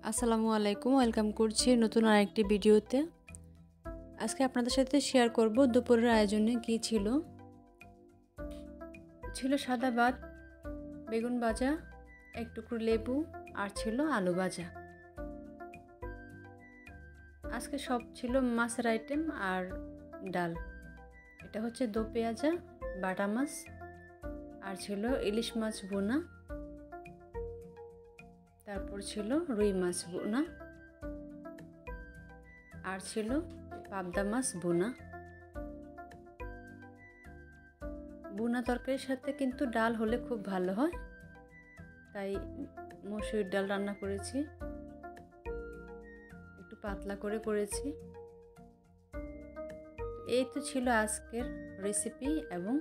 আসসালামু আলাইকুম, ওয়েলকাম করছি নতুন আরেকটি ভিডিওতে। আজকে আপনাদের সাথে শেয়ার করব দুপুরের আয়োজনে কি ছিল। ছিল সাদা ভাত, বেগুন ভাজা, এক টুকরো লেবু আর ছিল আলু ভাজা। আজকে সব ছিল মাছের আইটেম আর ডাল। এটা হচ্ছে দো পেঁয়াজা, বাটা মাছ আর ছিল ইলিশ মাছ ভুনা, তারপর ছিল রুই মাছ ভুনা আর ছিল পাবদা মাছ ভুনা। ভুনা তরকারির সাথে কিন্তু ডাল হলে খুব ভালো হয়, তাই মসুর ডাল রান্না করেছি, একটু পাতলা করে করেছি। এই তো ছিল আজকের রেসিপি এবং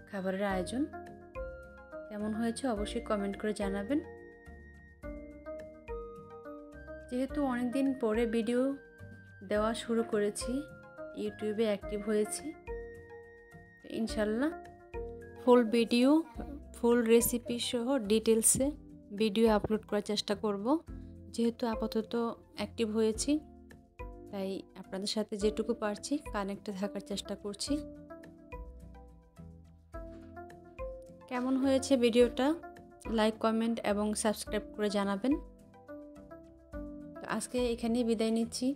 খাবারের আয়োজন। কেমন হয়েছে অবশ্যই কমেন্ট করে জানাবেন। যেহেতু অনেকদিন পরে ভিডিও দেওয়া শুরু করেছি, ইউটিউবে অ্যাক্টিভ হয়েছি, ইনশাল্লাহ ফুল ভিডিও, ফুল রেসিপি সহ ডিটেলসে ভিডিও আপলোড করার চেষ্টা করব। যেহেতু আপাতত অ্যাক্টিভ হয়েছি, তাই আপনাদের সাথে যেটুকু পারছি কানেক্টে থাকার চেষ্টা করছি। কেমন হয়েছে ভিডিওটা লাইক, কমেন্ট এবং সাবস্ক্রাইব করে জানাবেন। তো আজকে এখানেই বিদায় নিচ্ছি।